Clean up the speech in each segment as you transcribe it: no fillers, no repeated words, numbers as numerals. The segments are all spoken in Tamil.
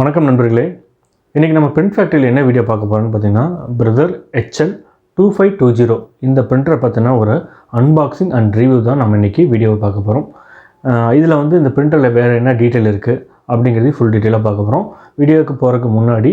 வணக்கம் நண்பர்களே, இன்றைக்கி நம்ம பிரிண்ட் ஃபேக்ட்ரியில் என்ன வீடியோ பார்க்க போகிறோம்னு பார்த்தீங்கன்னா பிரதர் HL2520 இந்த பிரிண்டரை பற்றின ஒரு அன்பாக்சிங் அண்ட் ரிவ்யூ தான் நம்ம இன்றைக்கி வீடியோவை பார்க்க போகிறோம். இதில் வந்து இந்த பிரிண்டரில் வேறு என்ன டீட்டெயில் இருக்குது அப்படிங்கிறது ஃபுல் டீட்டெயிலாக பார்க்க போகிறோம். வீடியோவுக்கு போகிறதுக்கு முன்னாடி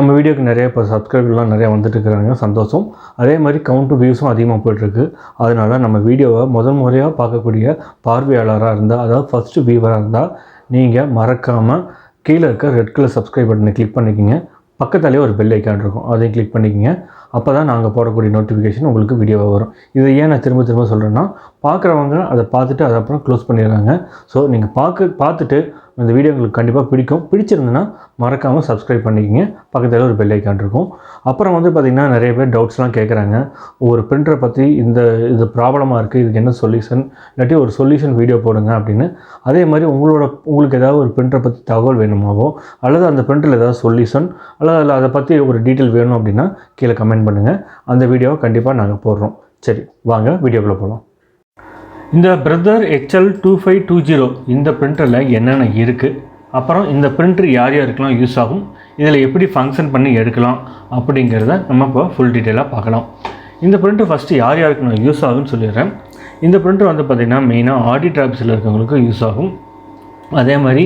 நம்ம வீடியோக்கு நிறைய இப்போ சப்ஸ்கிரைபர்லாம் நிறையா வந்துட்டு இருக்கிறாங்க, சந்தோஷம். அதே மாதிரி கவுண்ட்டு வியூஸும் அதிகமாக போய்ட்டுருக்கு. அதனால் நம்ம வீடியோவை முதல் முறையாக பார்க்கக்கூடிய பார்வையாளராக இருந்தால், அதாவது ஃபஸ்ட்டு வியூவராக இருந்தால் நீங்கள் மறக்காமல் கீழே இருக்க ரெட் கலர் சப்ஸ்கிரைப் பட்டனை கிளிக் பண்ணிக்கிங்க. பக்கத்தாலேயே ஒரு பெல் ஐக்கான் இருக்கும், அதையும் கிளிக் பண்ணிக்கிங்க. அப்போ தான் நாங்கள் போடக்கூடிய நோட்டிஃபிகேஷன் உங்களுக்கு வீடியோவாக வரும். இதை ஏன் நான் திரும்ப திரும்ப சொல்கிறேன்னா, பார்க்குறவங்க அதை பார்த்துட்டு அதை அப்புறம் க்ளோஸ் பண்ணிடுறாங்க. ஸோ நீங்கள் பார்த்துட்டு இந்த வீடியோ உங்களுக்கு கண்டிப்பாக பிடிக்கும். பிடிச்சிருந்துன்னா மறக்காமல் சப்ஸ்கிரைப் பண்ணிக்கிங்க. பக்கத்தில் ஒரு பெல் ஐக்கான் இருக்கும். அப்புறம் வந்து பார்த்திங்கன்னா நிறைய பேர் டவுட்ஸ்லாம் கேட்குறாங்க. ஒரு பிரிண்டரை பற்றி இது ப்ராப்ளமாக இருக்குது, இதுக்கு என்ன சொல்யூஷன், இல்லாட்டி ஒரு சொல்யூஷன் வீடியோ போடுங்க அப்படின்னு. அதே மாதிரி உங்களுக்கு ஏதாவது ஒரு பிரிண்டரை பற்றி தகவல் வேணுமாவோ, அல்லது அந்த பிரிண்டரில் ஏதாவது சொல்யூஷன் அல்லது அதை பற்றி ஒரு டீட்டெயில் வேணும் அப்படின்னா கீழே கமெண்ட் பண்ணுங்கள். அந்த வீடியோவை கண்டிப்பாக நாங்கள் போடுறோம். சரி, வாங்க வீடியோக்குள்ளே போகலாம். இந்த பிரதர் HL2520 இந்த பிரிண்டரில் என்னென்ன இருக்குது, அப்புறம் இந்த பிரிண்டர் யார் யாருக்கெல்லாம் யூஸ் ஆகும், இதில் எப்படி ஃபங்க்ஷன் பண்ணி எடுக்கலாம் அப்படிங்கிறத நம்ம இப்போ ஃபுல் டீட்டெயிலாக பார்க்கலாம். இந்த பிரிண்டர் ஃபஸ்ட்டு யார் யாருக்கு நான் யூஸ் ஆகும்னு சொல்லிடுறேன். இந்த பிரிண்டர் வந்து பார்த்திங்கன்னா மெயினாக ஆடிட் ஆஃபீஸில் இருக்கவங்களுக்கு யூஸ் ஆகும். அதே மாதிரி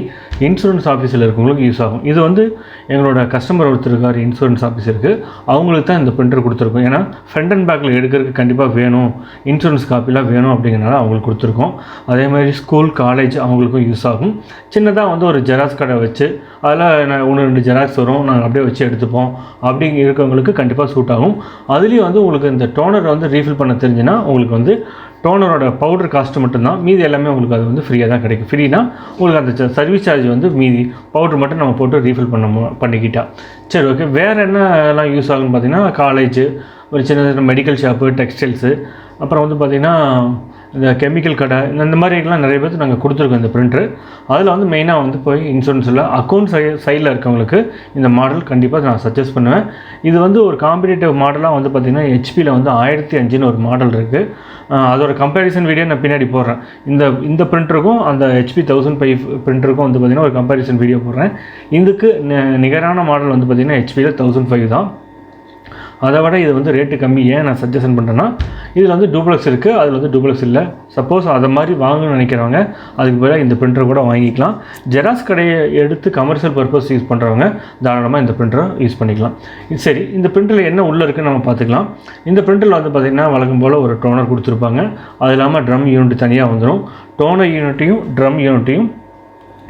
இன்சூரன்ஸ் ஆஃபீஸில் இருக்கவங்களுக்கு யூஸ் ஆகும். இது வந்து எங்களோட கஸ்டமர் ஒருத்தருக்கார் இன்சூரன்ஸ் ஆஃபீஸ் இருக்குது, அவங்களுக்கு தான் இந்த பிரிண்டர் கொடுத்துருக்கோம். ஏன்னா ஃப்ரண்ட் அண்ட் பேக்கில் எடுக்கிறதுக்கு கண்டிப்பாக வேணும், இன்சூரன்ஸ் காப்பிலாம் வேணும் அப்படிங்கிறனால அவங்களுக்கு கொடுத்துருக்கோம். அதே மாதிரி ஸ்கூல் காலேஜ் அவங்களுக்கும் யூஸ் ஆகும். சின்னதாக வந்து ஒரு ஜெராக்ஸ் கடை வச்சு அதில் நான் 1-2 ஜெராக்ஸ் வரும், நாங்கள் அப்படியே வச்சு எடுத்துப்போம் அப்படிங்க இருக்கவங்களுக்கு கண்டிப்பாக சூட் ஆகும். அதுலேயும் வந்து உங்களுக்கு இந்த டோனர் வந்து ரீஃபில் பண்ண தெரிஞ்சுன்னா உங்களுக்கு வந்து டோனரோட பவுடர் காஸ்ட்டு மட்டும்தான், மீதி எல்லாமே உங்களுக்கு அது வந்து ஃப்ரீயாக தான் கிடைக்கும். ஃப்ரீனா உங்களுக்கு அந்த சர்வீஸ் சார்ஜ் வந்து மீதி பவுடர் மட்டும் நம்ம போட்டு ரீஃபில் பண்ணிக்கிட்டா. சரி, ஓகே. வேறு என்னலாம் யூஸ் ஆகுன்னு பார்த்தீங்கன்னா காலேஜு, ஒரு சின்ன மெடிக்கல் ஷாப்பு, டெக்ஸ்டைல்ஸு, அப்புறம் வந்து பார்த்திங்கன்னா இந்த கெமிக்கல் கடை, இந்த மாதிரிலாம் நிறைய பேருக்கு நாங்கள் கொடுத்துருக்கோம் இந்த பிரிண்டரு. அதில் வந்து மெயினாக வந்து போய் இன்சூரன்ஸில் அக்கௌண்ட் சைடில் இருக்கவங்களுக்கு இந்த மாடல் கண்டிப்பாக நான் சஜஸ்ட் பண்ணுவேன். இது வந்து ஒரு காம்படிட்டிவ் மாடலாக வந்து பார்த்திங்கன்னா ஹெச்பியில் வந்து 1005 ஒரு மாடல் இருக்குது. அதோட கம்பேரிசன் வீடியோ நான் பின்னாடி போடுறேன். இந்த பிரிண்டருக்கும் அந்த HP 1005 பிரிண்டருக்கும் வந்து பார்த்திங்கன்னா ஒரு கம்பேரிசன் வீடியோ போடுறேன். இதுக்கு நிகரான மாடல் வந்து பார்த்திங்கன்னா ஹெச்பியில் 1005 தான். அதை விட இது வந்து ரேட்டு கம்மி. ஏன் நான் சஜஷன் பண்ணுறேன்னா, இதில் வந்து டூப்ளெக்ஸ் இருக்குது, அதில் வந்து டூப்ளெக்ஸ் இல்லை. சப்போஸ் அதை மாதிரி வாங்கணும்னு நினைக்கிறவங்க அதுக்கு பதிலாக இந்த பிரிண்டர் கூட வாங்கிக்கலாம். ஜெராக்ஸ் கடையை எடுத்து கமர்ஷியல் பர்பஸ் யூஸ் பண்ணுறவங்க தாராளமாக இந்த பிரிண்டரை யூஸ் பண்ணிக்கலாம். சரி, இந்த பிரிண்டரில் என்ன உள்ளே இருக்குன்னு நம்ம பார்த்துக்கலாம். இந்த பிரிண்டரில் வந்து பார்த்திங்கன்னா வழக்கம் போல் ஒரு டோனர் கொடுத்துருப்பாங்க. அது இல்லாமல் ட்ரம் யூனிட் தனியாக வந்துடும். டோனர் யூனிட்டையும் ட்ரம் யூனிட்டையும்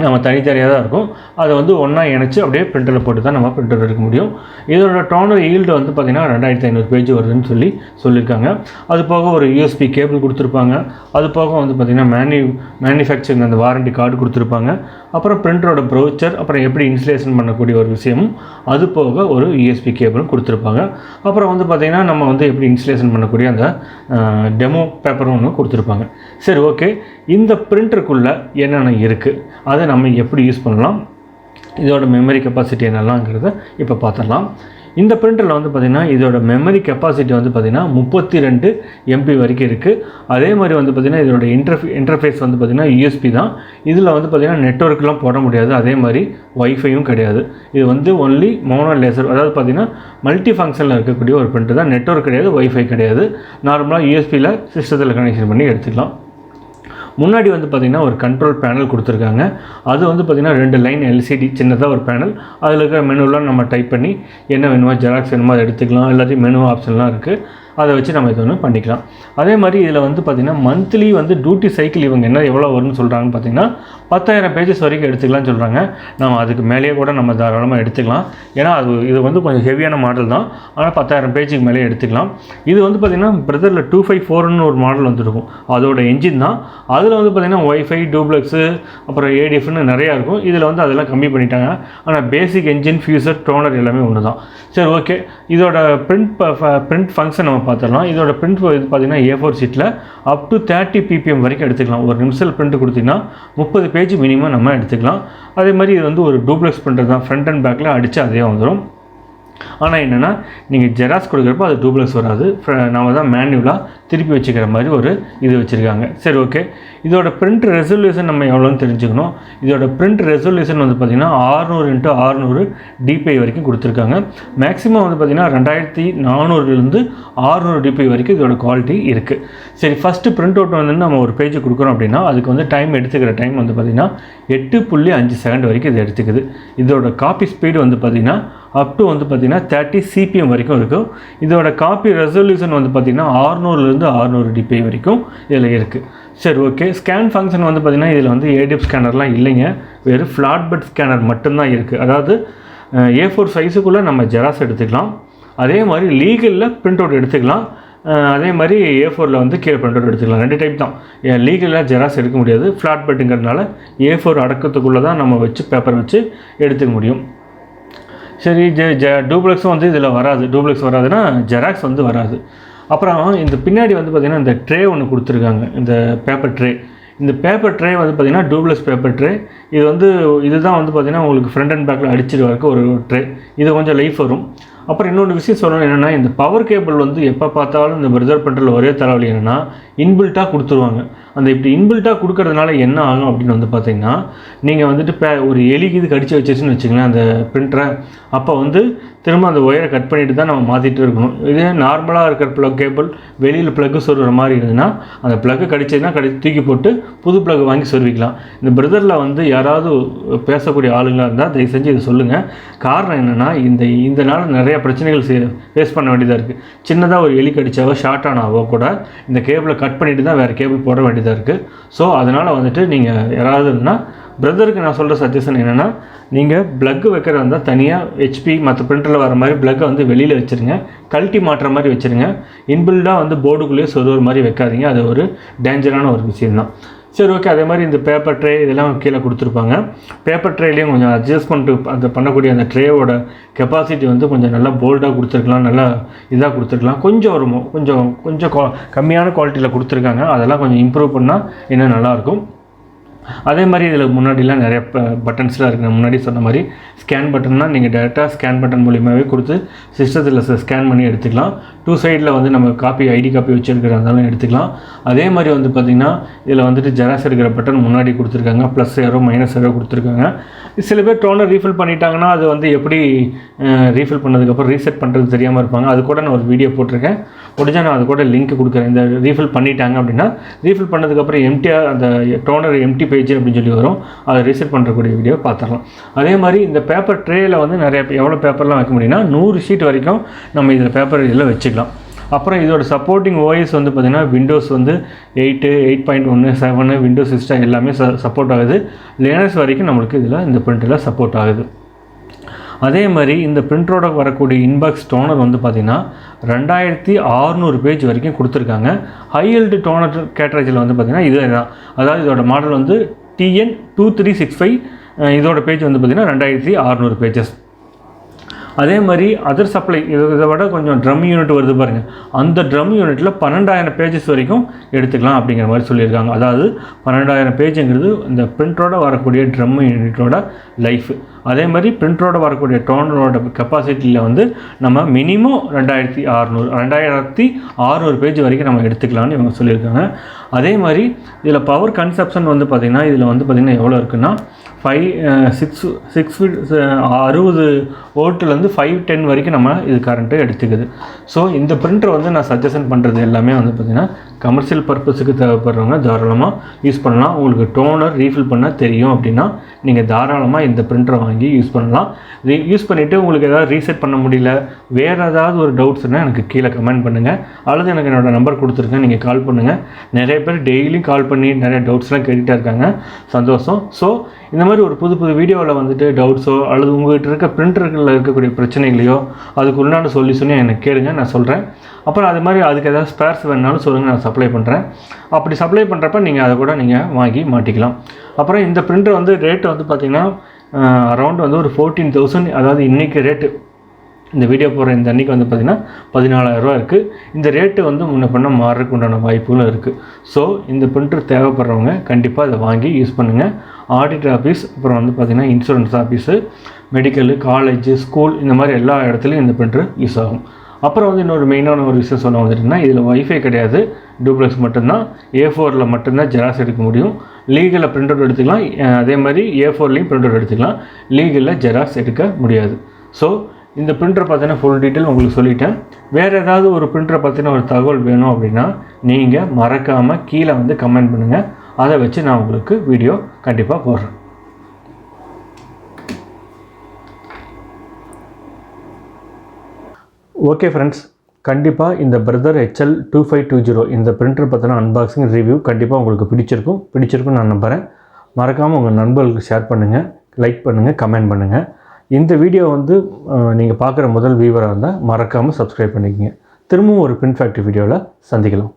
நம்ம தனித்தனியாக தான் இருக்கும். அதை வந்து ஒன்றா இணைச்சி அப்படியே பிரிண்டரில் போட்டு தான் நம்ம பிரிண்டர் எடுக்க முடியும். இதோட டோனர் ஈல்டு வந்து பார்த்திங்கன்னா 2500 பேஜ் வருதுன்னு சொல்லியிருக்காங்க. அது போக ஒரு USB கேபிள் கொடுத்துருப்பாங்க. அது போக வந்து பார்த்திங்கன்னா மேனுஃபேக்சரிங் அந்த வாரண்டி கார்டு கொடுத்துருப்பாங்க. அப்புறம் பிரிண்டரோட ப்ரௌச்சர், அப்புறம் எப்படி இன்ஸ்டலேஷன் பண்ணக்கூடிய ஒரு விஷயமும், அது போக ஒரு USB கேபிளும் கொடுத்துருப்பாங்க. அப்புறம் வந்து பார்த்திங்கன்னா நம்ம வந்து எப்படி இன்ஸ்டலேஷன் பண்ணக்கூடிய அந்த டெமோ பேப்பரும் ஒன்று கொடுத்துருப்பாங்க. சரி, ஓகே. இந்த பிரிண்டருக்குள்ளே என்னென்ன இருக்குது, அதை நம்ம எப்படி யூஸ் பண்ணலாம், இதோட மெமரி கெப்பாசிட்டி என்னெல்லாம்ங்கிறத இப்போ பார்த்துடலாம். இந்த பிரிண்டரில் வந்து பார்த்திங்கன்னா இதோட மெமரி கெப்பாசிட்டி வந்து பார்த்திங்கன்னா 32 MB வரைக்கும் இருக்குது. அதே மாதிரி வந்து பார்த்திங்கன்னா இதோட இன்டர்ஃபேஸ் வந்து பார்த்திங்கன்னா USB தான். இதில் வந்து பார்த்திங்கன்னா நெட்வொர்க்லாம் போட முடியாது. அதே மாதிரி வைஃபையும் கிடையாது. இது வந்து ஒன்லி மோனோ லேசர், அதாவது பார்த்திங்கன்னா மல்டி ஃபங்க்ஷனில் இருக்கக்கூடிய ஒரு பிரிண்டர் தான். நெட்வொர்க் கிடையாது, வைஃபை கிடையாது. நார்மலாக USBயில் சிஸ்டத்தில் கனெக்ஷன் பண்ணி எடுத்துக்கலாம். முன்னாடி வந்து பார்த்திங்கன்னா ஒரு கண்ட்ரோல் பேனல் கொடுத்துருக்காங்க. அது வந்து பார்த்திங்கன்னா 2 லைன் LCD சின்னதாக ஒரு பேனல். அதில் இருக்கிற மெனுலாம் நம்ம டைப் பண்ணி என்ன வேணுமோ, ஜெராக்ஸ் வேணுமோ அதை எடுத்துக்கலாம். எல்லாத்தையும் மெனு ஆப்ஷன்லாம் இருக்குது, அதை வச்சு நம்ம இது ஒன்று பண்ணிக்கலாம். அதே மாதிரி இதில் வந்து பார்த்திங்கன்னா மந்த்லி வந்து டியூட்டி சைக்கிள் இவங்க என்ன எவ்வளோ வரும்னு சொல்கிறாங்கன்னு பார்த்திங்கன்னா 10,000 பேஜஸ் வரைக்கும் எடுத்துக்கலாம்னு சொல்கிறாங்க. நம்ம அதுக்கு மேலேயே கூட நம்ம தாராளமாக எடுத்துக்கலாம். ஏன்னா இது வந்து கொஞ்சம் ஹெவியான மாடல் தான், ஆனால் 10,000 பேஜுக்கு மேலே எடுத்துக்கலாம். இது வந்து பார்த்திங்கன்னா பிரதரில் 254ன்னு ஒரு மாடல் வந்துருக்கும், அதோட என்ஜின் தான். அதில் வந்து பார்த்திங்கன்னா ஒய்ஃபை, டூப்ளெக்ஸு, அப்புறம் ADFன்னு நிறையா இருக்கும். இதில் வந்து அதெல்லாம் கம்மி பண்ணிட்டாங்க. ஆனால் பேசிக் என்ஜின், ஃபியூசர், டோனர் எல்லாமே ஒன்று தான். சரி, ஓகே. இதோட பிரிண்ட் ஃபங்க்ஷன் நம்ம பார்த்துடலாம். இதோட பிரிண்ட் இது பார்த்திங்கன்னா A4 ஷீட்டில் அப் டு 30 ppm வரைக்கும் எடுத்துக்கலாம். ஒரு நிமிஷம் பிரிண்ட் கொடுத்திங்கன்னா 30 பேஜ் மினிமம் நம்ம எடுத்துக்கலாம். அதே மாதிரி இது வந்து ஒரு டூப்ளெக்ஸ் பிரிண்டர் தான். ஃப்ரண்ட் அண்ட் பேக்கில் அடித்து அதே வந்துடும். ஆனால் என்னென்னா நீங்கள் ஜெராக்ஸ் கொடுக்குறப்போ அது டூப்ளெக்ஸ் வராது, நம்ம தான் மேனுவலாக திருப்பி வச்சுக்கிற மாதிரி ஒரு இது வச்சுருக்காங்க. சரி, ஓகே. இதோட பிரிண்ட் ரெசல்யூஷன் நம்ம எவ்வளோன்னு தெரிஞ்சுக்கணும். இதோட பிரிண்ட் ரெசல்யூஷன் வந்து பார்த்திங்கன்னா 600x600 dpi வரைக்கும் கொடுத்துருக்காங்க. மேக்ஸிமம் வந்து பார்த்திங்கன்னா 2400 600 dpi வரைக்கும் இதோட குவாலிட்டி இருக்குது. சரி, ஃபஸ்ட்டு பிரிண்ட் அவுட் வந்து நம்ம ஒரு பேஜ் கொடுக்குறோம் அப்படின்னா அதுக்கு வந்து டைம் எடுத்துக்கிற டைம் வந்து பார்த்திங்கன்னா 8.5 செகண்ட் வரைக்கும் இது எடுத்துக்குது. இதோட காப்பி ஸ்பீடு வந்து பார்த்திங்கன்னா அப் டு வந்து பார்த்திங்கன்னா 30 CPM வரைக்கும் இருக்கும். இதோட காப்பி ரெசல்யூஷன் வந்து பார்த்திங்கன்னா 600 dpi வரைக்கும் இதில் இருக்குது. சரி, ஓகே. ஸ்கேன் ஃபங்க்ஷன் வந்து பார்த்திங்கன்னா இதில் வந்து ADF ஸ்கேனர்லாம் இல்லைங்க, வெறும் ஃப்ளாட் பெட் ஸ்கேனர் மட்டும்தான் இருக்குது. அதாவது A4 சைஸுக்குள்ளே நம்ம ஜெராக்ஸ் எடுத்துக்கலாம், அதே மாதிரி லீகலில் பிரிண்ட் அவுட் எடுத்துக்கலாம், அதே மாதிரி A4 வந்து கீழே பிரிண்ட் அவுட் எடுத்துக்கலாம். 2 டைப் தான். லீகலாக ஜெராக்ஸ் எடுக்க முடியாது, ஃப்ளாட் பெட்டுங்கிறதுனால A4 அடக்கத்துக்குள்ளே தான் நம்ம வச்சு பேப்பர் வச்சு எடுத்துக்க முடியும். சரி, டூப்ளெக்ஸும் வந்து இதில் வராது. டூப்ளெக்ஸ் வராதுன்னா ஜெராக்ஸ் வந்து வராது. அப்புறம் இந்த பின்னாடி வந்து பார்த்திங்கன்னா இந்த ட்ரே ஒன்று கொடுத்துருக்காங்க, இந்த பேப்பர் ட்ரே. இந்த பேப்பர் ட்ரே வந்து பார்த்திங்கன்னா டூப்ளெக்ஸ் பேப்பர் ட்ரே. இதுதான் வந்து பார்த்திங்கன்னா உங்களுக்கு ஃப்ரண்ட் அண்ட் பேக்கில் அடிச்சிட்டு வரக்கு ஒரு ட்ரே. இது கொஞ்சம் லைஃப் வரும். அப்புறம் இன்னொன்று விஷயம் சொல்லணும் என்னென்னா, இந்த பவர் கேபிள் வந்து எப்போ பார்த்தாலும் இந்த பிரதர் பிரிண்டரில் ஒரே தலைவலி என்னென்னா இன்பில்ட்டாக கொடுத்துருவாங்க. அந்த இப்படி இன்பில்ட்டாக கொடுக்கறதுனால என்ன ஆகும் அப்படின்னு வந்து பார்த்திங்கன்னா, நீங்கள் வந்துட்டு ஒரு எலிக்கு இது கடிச்சு வச்சிருச்சுன்னு வச்சுங்களேன் அந்த பிரிண்டரை, அப்போ வந்து திரும்ப அந்த ஒயரை கட் பண்ணிட்டு தான் நம்ம மாற்றிட்டு இருக்கணும். இதே நார்மலாக இருக்கிற ப்ளக் கேபிள் வெளியில் ப்ளக்கு சொருகிற மாதிரி இருந்ததுன்னா அந்த ப்ளக்கு கடிச்சதுன்னா தூக்கி போட்டு புது ப்ளக் வாங்கி சொருவிக்கலாம். இந்த பிரதரில் வந்து யாராவது பேசக்கூடிய ஆளுங்களாக இருந்தால் தயவு செஞ்சு இதை சொல்லுங்கள். காரணம் என்னென்னா, இந்த நாள் நிறைய பிரச்சனைகள் ஃபேஸ் பண்ண வேண்டியதாக இருக்குது. சின்னதாக ஒரு எலி கடிச்சாவோ ஷார்ட் ஆனாவோ கூட இந்த கேபிளை கட் பண்ணிவிட்டு தான் வேறு கேபிள் போட வேண்டியதாக இருக்குது. ஸோ அதனால் வந்துட்டு நீங்கள் யாராவது இருந்தால் பிரதருக்கு நான் சொல்கிற சஜஷன் என்னென்னா, நீங்கள் ப்ளக்கு வைக்கிறதா இருந்தால் தனியாக HP மற்ற பிரிண்டரில் வர மாதிரி ப்ளக்கை வந்து வெளியில் வச்சுருங்க, கழட்டி மாட்டுற மாதிரி வச்சுருங்க. இன்பில்டாக வந்து போர்டுக்குள்ளேயே சொருகிற மாதிரி வைக்காதீங்க, அது ஒரு டேஞ்சரான ஒரு விஷயம்தான். சரி, ஓகே. அதே மாதிரி இந்த பேப்பர் ட்ரே இதெல்லாம் கீழே கொடுத்துருப்பாங்க. பேப்பர் ட்ரேலேயும் கொஞ்சம் அட்ஜஸ்ட்மெண்ட் அந்த பண்ணக்கூடிய அந்த ட்ரேவோட கெப்பாசிட்டி வந்து கொஞ்சம் நல்லா போல்டாக கொடுத்துருக்கலாம், நல்லா இதாக கொடுத்துருக்கலாம். கொஞ்சம் கம்மியான குவாலிட்டியில் கொடுத்துருக்காங்க. அதெல்லாம் கொஞ்சம் இம்ப்ரூவ் பண்ணால் இன்னும் நல்லாயிருக்கும். அதே மாதிரி இதில் முன்னாடிலாம் நிறைய பட்டன்ஸ்லாம் இருக்குது. முன்னாடி சொன்ன மாதிரி ஸ்கேன் பட்டன்னா நீங்கள் டேரெக்டாக ஸ்கேன் பட்டன் மூலியமாகவே கொடுத்து சிஸ்டத்தில் ஸ்கேன் பண்ணி எடுத்துக்கலாம். 2 சைடில் வந்து நம்ம ஐடி காப்பி வச்சு எடுக்கிறதாலும் எடுத்துக்கலாம். அதே மாதிரி வந்து பார்த்திங்கன்னா இதில் வந்துட்டு ஜெராக்ஸ் எடுக்கிற பட்டன் முன்னாடி கொடுத்துருக்காங்க, ப்ளஸ் ஏரோ மைனஸ் ஏரோ கொடுத்துருக்காங்க. சில பேர் டோனர் ரீஃபில் பண்ணிட்டாங்கன்னா அது வந்து எப்படி ரீஃபில் பண்ணதுக்கப்புறம் ரீசெட் பண்ணுறது தெரியாமல் இருப்பாங்க. அது கூட நான் ஒரு வீடியோ போட்டிருக்கேன், முடிஞ்சால் நான் அது கூட லிங்க் கொடுக்குறேன். இந்த ரீஃபில் பண்ணிட்டாங்க அப்படின்னா ரீஃபில் பண்ணதுக்கப்புறம் எம்டியாக அந்த டோனர் எம்டி பேஜ் அப்படின்னு சொல்லி வரும், அதை ரீசெட் பண்ணுறக்கூடிய வீடியோ பார்த்துடலாம். அதே மாதிரி இந்த பேப்பர் ட்ரேயில் வந்து எவ்வளோ பேப்பர்லாம் வைக்க முடியும்னா 100 ஷீட் வரைக்கும் நம்ம இதில் பேப்பர் இதில் வச்சுக்கலாம். அப்புறம் இதோட சப்போர்ட்டிங் OS வந்து பார்த்திங்கன்னா விண்டோஸ் வந்து 8, 8.1, 7, விண்டோஸ் சிஸ்டம் எல்லாமே சப்போர்ட் ஆகுது. லினக்ஸ் வரைக்கும் நம்மளுக்கு இதில் இந்த பிரிண்டரில் சப்போர்ட் ஆகுது. அதே மாதிரி இந்த பிரிண்டரோட வரக்கூடிய இன்பாக்ஸ் டோனர் வந்து பார்த்திங்கன்னா 2600 பேஜ் வரைக்கும் கொடுத்துருக்காங்க. ஹையல்டு டோனர் கேட்ரேஜில் வந்து பார்த்திங்கன்னா இது தான். அதாவது இதோட மாடல் வந்து TN2365. இதோட பேஜ் வந்து பார்த்திங்கன்னா 2600 பேஜஸ். அதே மாதிரி அதர் சப்ளை இதை விட கொஞ்சம் ட்ரம் யூனிட் வருது பாருங்கள், அந்த ட்ரம் யூனிட்டில் 12000 பேஜஸ் வரைக்கும் எடுத்துக்கலாம் அப்படிங்கிற மாதிரி சொல்லியிருக்காங்க. அதாவது 12000 பேஜுங்கிறது இந்த பிரிண்டரோட வரக்கூடிய ட்ரம் யூனிட்டோட லைஃப். அதே மாதிரி பிரிண்டரோட வரக்கூடிய டோனரோட கெப்பாசிட்டியில் வந்து நம்ம மினிமம் 2600 பேஜ் வரைக்கும் நம்ம எடுத்துக்கலாம்னு இவங்க சொல்லியிருக்காங்க. அதே மாதிரி இதில் பவர் கன்சப்ஷன் வந்து பார்த்திங்கன்னா இதில் வந்து பார்த்திங்கன்னா எவ்வளோ இருக்குன்னா 60 வோல்ட்லேருந்து 510 வரைக்கும் நம்ம இது கரண்ட்டு எடுத்துக்குது. ஸோ இந்த பிரிண்டர் வந்து நான் சஜஷன் பண்ணுறது எல்லாமே வந்து பார்த்திங்கன்னா கமர்ஷியல் பர்பஸுக்கு தேவைப்படுறவங்க தாராளமாக யூஸ் பண்ணலாம். உங்களுக்கு டோனர் ரீஃபில் பண்ண தெரியும் அப்படின்னா நீங்கள் தாராளமாக இந்த பிரிண்டரை வாங்கி யூஸ் பண்ணலாம். யூஸ் பண்ணிவிட்டு உங்களுக்கு ஏதாவது ரீசெட் பண்ண முடியல, வேறு ஏதாவது ஒரு டவுட்ஸ்னால் எனக்கு கீழே கமெண்ட் பண்ணுங்கள், அல்லது எனக்கு என்னோடய நம்பர் கொடுத்துருக்கேன், நீங்கள் கால் பண்ணுங்கள். நிறைய பேர் டெய்லியும் கால் பண்ணி நிறைய டவுட்ஸ்லாம் கேட்டுகிட்டே இருக்காங்க, சந்தோஷம். ஸோ இந்த மாதிரி ஒரு புது வீடியோவில் வந்துட்டு டவுட்ஸோ அல்லது உங்கள்கிட்ட இருக்க பிரிண்டர்களில் இருக்கக்கூடிய பிரச்சனைகளையோ அதுக்கு உண்டான சொல்யூஷனையும் எனக்கு கேளுங்க, நான் சொல்கிறேன். அப்புறம் அது மாதிரி அதுக்கு ஏதாவது ஸ்பேர்ஸ் வேணுனாலும் சொல்லுங்கள், நான் சப்ளை பண்ணுறேன். அப்படி சப்ளை பண்ணுறப்ப நீங்கள் அதை கூட நீங்கள் வாங்கி மாட்டிக்கலாம். அப்புறம் இந்த பிரிண்டர் வந்து ரேட்டு வந்து பார்த்திங்கன்னா அரௌண்ட் வந்து ஒரு 14,000, அதாவது இன்றைக்கி ரேட்டு இந்த வீடியோ போடுற இந்த அன்றைக்கி வந்து பார்த்திங்கன்னா 14,000 ரூபா இருக்குது. இந்த ரேட்டு வந்து முன்ன பண்ண மாறுறதுக்கு உண்டான வாய்ப்புகளும் இருக்குது. ஸோ இந்த பிரிண்டர் தேவைப்படுறவங்க கண்டிப்பாக இதை வாங்கி யூஸ் பண்ணுங்கள். ஆடிட் ஆஃபீஸ், அப்புறம் வந்து பார்த்திங்கன்னா insurance office, medical, college, school இந்த மாதிரி எல்லா இடத்துலையும் இந்த பிரிண்டர் யூஸ் ஆகும். அப்புறம் வந்து இன்னொரு மெயினான ஒரு விஷயம் சொல்ல வந்துட்டுன்னா, இதில் வைஃபை கிடையாது, டூப்ளெக்ஸ் மட்டும்தான். A4ல் மட்டும்தான் ஜெராக்ஸ் எடுக்க முடியும். லீகலில் பிரிண்ட் அவுட் எடுத்துக்கலாம், அதே மாதிரி A4லையும் பிரிண்ட் அவுட் எடுத்துக்கலாம். லீகலில் ஜெராக்ஸ் எடுக்க முடியாது. ஸோ இந்த பிரிண்டர் பார்த்தீங்கன்னா ஃபுல் டீட்டெயில் உங்களுக்கு சொல்லிட்டேன். வேறு ஏதாவது ஒரு பிரிண்டரை பற்றின ஒரு தகவல் வேணும் அப்படின்னா நீங்கள் மறக்காமல் கீழே வந்து கமெண்ட் பண்ணுங்கள். அதை வச்சு நான் உங்களுக்கு வீடியோ கண்டிப்பாக போடுறேன். ஓகே ஃப்ரெண்ட்ஸ், கண்டிப்பாக இந்த பிரதர் HL 2520 இந்த பிரிண்டர் பற்றின அன்பாக்சிங் ரிவ்யூ கண்டிப்பாக உங்களுக்கு பிடிச்சிருக்குன்னு நான் நம்புகிறேன். மறக்காமல் உங்கள் நண்பர்களுக்கு ஷேர் பண்ணுங்கள், லைக் பண்ணுங்கள், கமெண்ட் பண்ணுங்கள். இந்த வீடியோ வந்து நீங்கள் பார்க்குற முதல் வியூவராக இருந்தால் மறக்காமல் சப்ஸ்கிரைப் பண்ணிக்கங்க. திரும்பவும் ஒரு பிரிண்ட் ஃபேக்ட்ரி வீடியோவில் சந்திக்கலாம்.